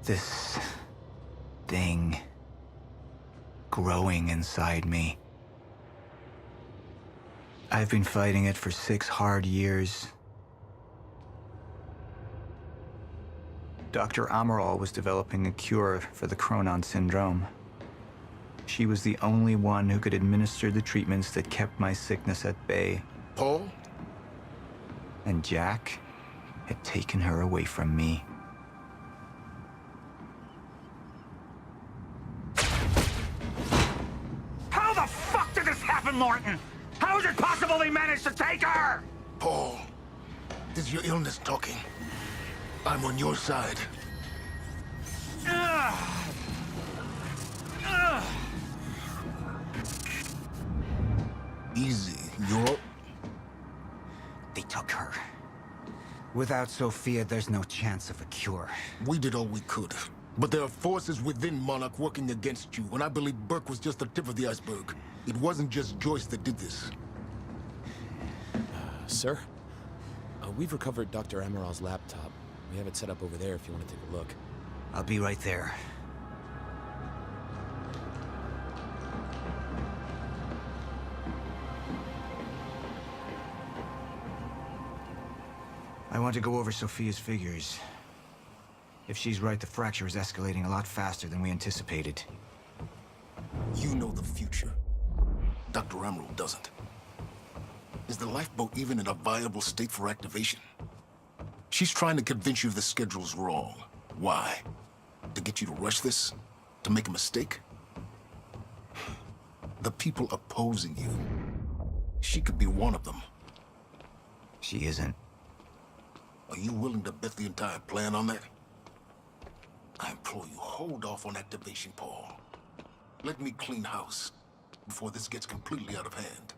This thing growing inside me. I've been fighting it for 6 hard years. Dr. Amaral was developing a cure for the Chronon syndrome. She was the only one who could administer the treatments that kept my sickness at bay. Paul? And Jack had taken her away from me. How the fuck did this happen, Morton? How is it possible they managed to take her? Paul, this is your illness talking. I'm on your side. Easy, you're... They took her. Without Sophia, there's no chance of a cure. We did all we could. But there are forces within Monarch working against you, and I believe Burke was just the tip of the iceberg. It wasn't just Joyce that did this. Sir? We've recovered Dr. Amaral's laptop. We have it set up over there if you want to take a look. I'll be right there. I want to go over Sophia's figures. If she's right, the fracture is escalating a lot faster than we anticipated. You know the future. Dr. Amaral doesn't. Is the lifeboat even in a viable state for activation? She's trying to convince you the schedule's wrong. Why? To get you to rush this? To make a mistake? The people opposing you. She could be one of them. She isn't. Are you willing to bet the entire plan on that? I implore you, hold off on activation, Paul. Let me clean house before this gets completely out of hand.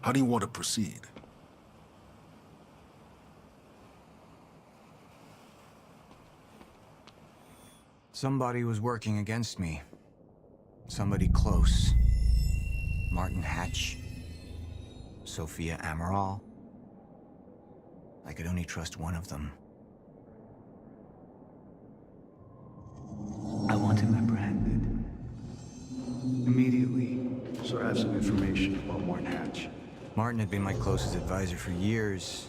How do you want to proceed? Somebody was working against me. Somebody close. Martin Hatch. Sophia Amaral. I could only trust one of them. I want him apprehended. Immediately. So I have some information about Martin Hatch. Martin had been my closest advisor for years.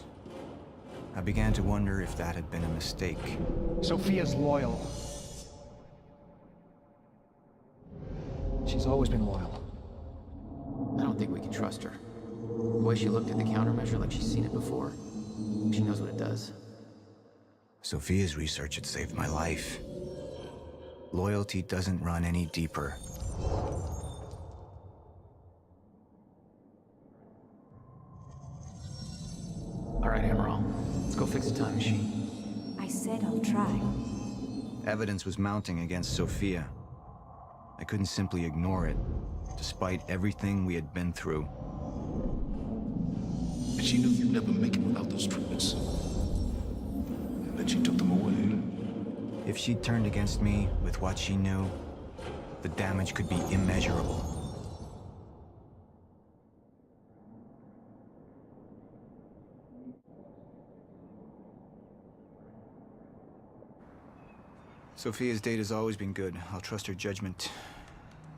I began to wonder if that had been a mistake. Sophia's loyal. She's always been loyal. I don't think we can trust her. The way she looked at the countermeasure like she's seen it before. She knows what it does. Sophia's research had saved my life. Loyalty doesn't run any deeper. All right, Amaral. Let's go fix the time machine. I said I'll try. Evidence was mounting against Sophia. I couldn't simply ignore it, despite everything we had been through. And she knew you'd never make it without those treatments. And then she took them away. If she turned against me with what she knew, the damage could be immeasurable. Sophia's data's always been good. I'll trust her judgment.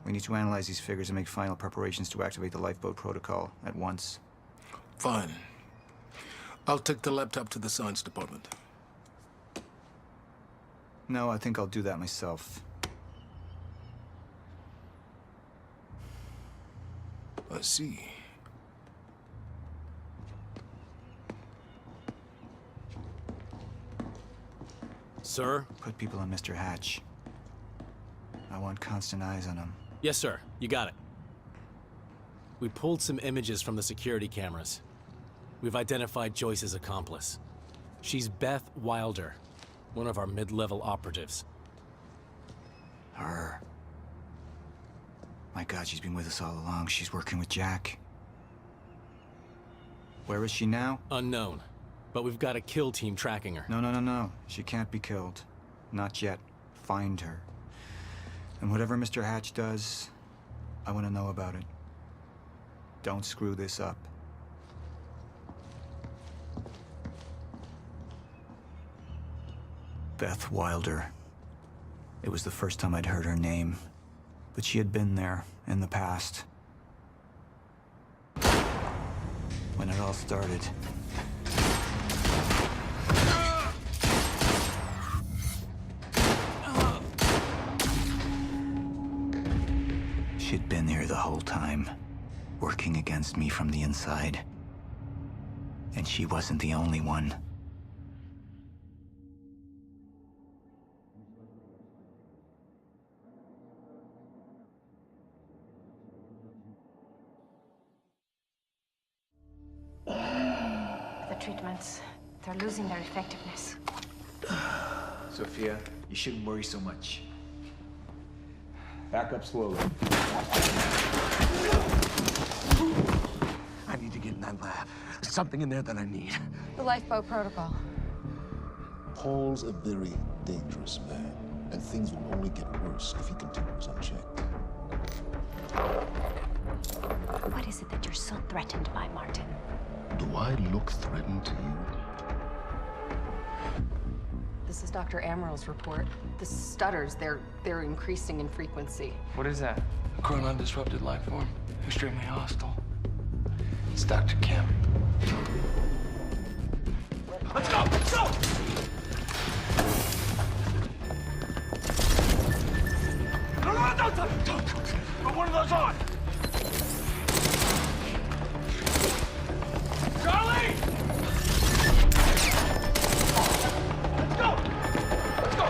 We need to analyze these figures and make final preparations to activate the lifeboat protocol at once. Fine. I'll take the laptop to the science department. No, I think I'll do that myself. I see. Sir? Put people on Mr. Hatch. I want constant eyes on him. Yes, sir. You got it. We pulled some images from the security cameras. We've identified Joyce's accomplice. She's Beth Wilder, one of our mid-level operatives. Her. My God, she's been with us all along. She's working with Jack. Where is she now? Unknown. But we've got a kill team tracking her. No. She can't be killed. Not yet. Find her. And whatever Mr. Hatch does, I want to know about it. Don't screw this up. Beth Wilder. It was the first time I'd heard her name, but she had been there in the past. When it all started. She'd been here the whole time, working against me from the inside. And she wasn't the only one. The treatments, they're losing their effectiveness. Sophia, you shouldn't worry so much. Back up slowly. I need to get in that lab. There's something in there that I need. The lifeboat protocol. Paul's a very dangerous man, and things will only get worse if he continues unchecked. What is it that you're so threatened by, Martin? Do I look threatened to you? This is Dr. Amaril's report. The stutters, they're increasing in frequency. What is that? A chronon-disrupted life form. Extremely hostile. It's Dr. Kim. Let's go! Let's go! No, don't. Put one of those on! Charlie! Let's go! Let's go!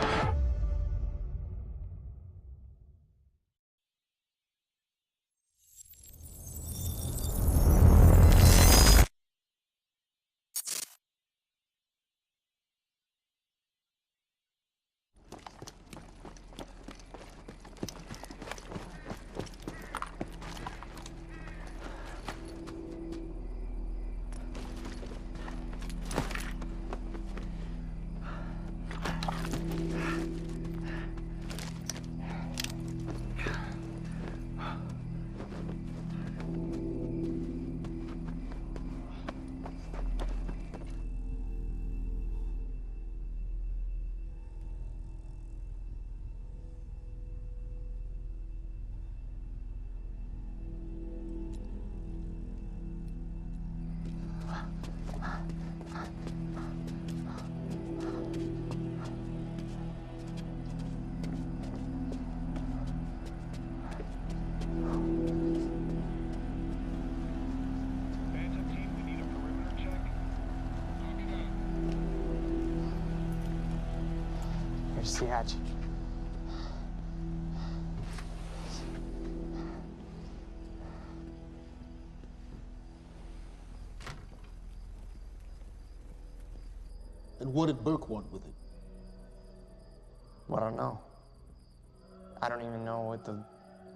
Here's the hatch. And what did Burke want with it? Well, I don't know. I don't even know what the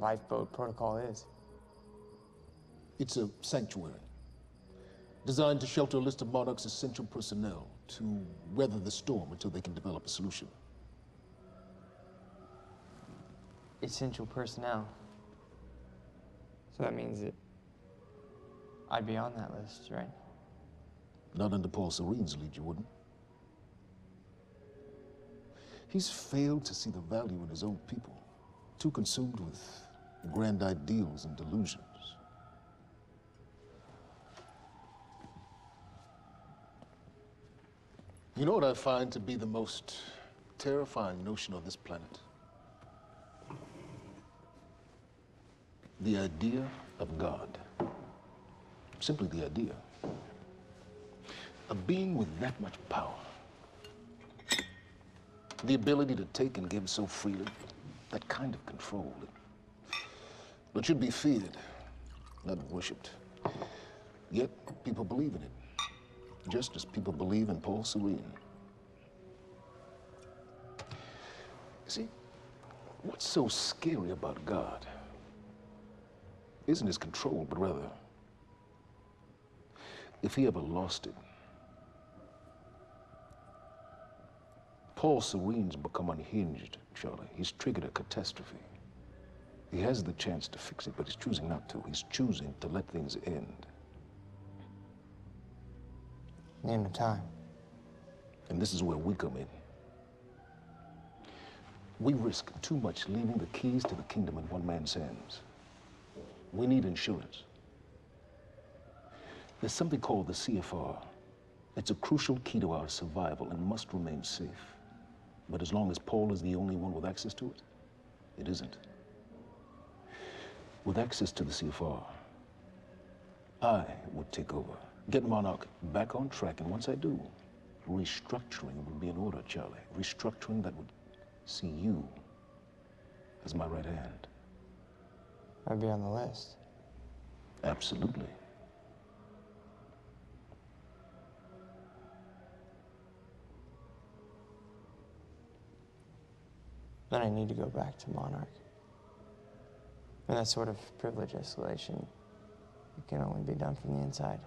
lifeboat protocol is. It's a sanctuary, designed to shelter a list of Monarch's essential personnel to weather the storm until they can develop a solution. Essential personnel. So that means that I'd be on that list, right? Not under Paul Serene's lead, you wouldn't. He's failed to see the value in his own people, too consumed with grand ideals and delusions. You know what I find to be the most terrifying notion on this planet? The idea of God. Simply the idea. A being with that much power. The ability to take and give so freely. That kind of control. It should be feared, not worshipped. Yet people believe in it. Just as people believe in Paul Serene. See, what's so scary about God isn't his control, but rather, if he ever lost it. Paul Serene's become unhinged, Charlie. He's triggered a catastrophe. He has the chance to fix it, but he's choosing not to. He's choosing to let things end. The end of time. And this is where we come in. We risk too much leaving the keys to the kingdom in one man's hands. We need insurance. There's something called the CFR. It's a crucial key to our survival and must remain safe. But as long as Paul is the only one with access to it, it isn't. With access to the CFR, I would take over, get Monarch back on track, and once I do, restructuring would be in order, Charlie. Restructuring that would see you as my right hand. I'd be on the list. Absolutely. Then I need to go back to Monarch. And that sort of privilege escalation, it can only be done from the inside.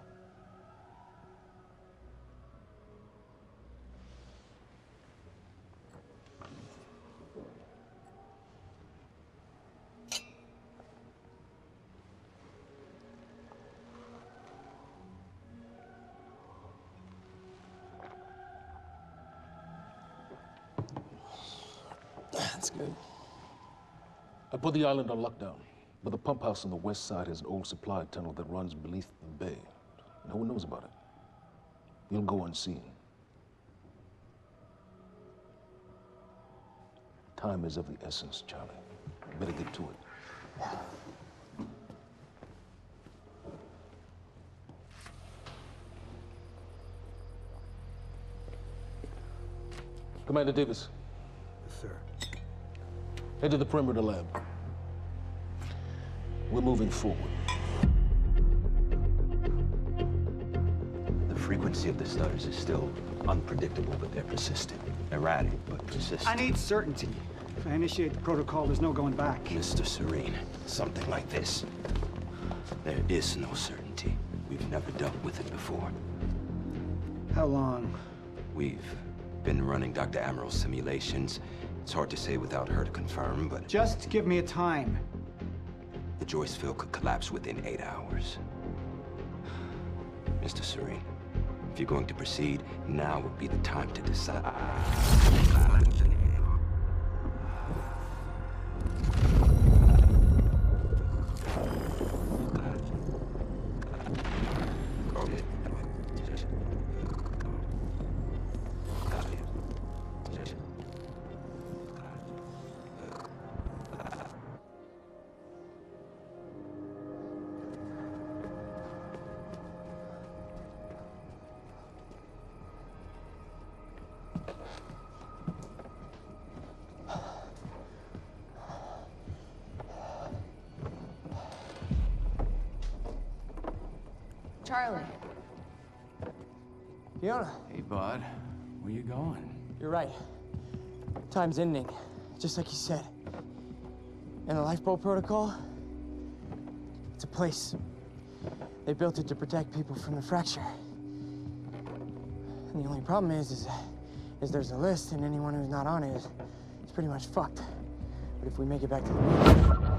That's good. I put the island on lockdown, but the pump house on the west side has an old supply tunnel that runs beneath the bay. No one knows about it. You'll go unseen. Time is of the essence, Charlie. Better get to it. Commander Davis. Yes, sir. Head to the perimeter lab. We're moving forward. The frequency of the stutters is still unpredictable, but they're persistent. Erratic, but persistent. I need certainty. If I initiate the protocol, there's no going back. Mr. Serene, something like this. There is no certainty. We've never dealt with it before. How long? We've been running Dr. Amaril's simulations. It's hard to say without her to confirm, but... Just give me a time. The Joyce field could collapse within 8 hours. Mr. Serene, if you're going to proceed, now would be the time to decide. Charlie. Fiona. Hey, bud. Where you going? You're right. Time's ending, just like you said. And the lifeboat protocol? It's a place. They built it to protect people from the fracture. And the only problem is there's a list, and anyone who's not on it is pretty much fucked. But if we make it back to the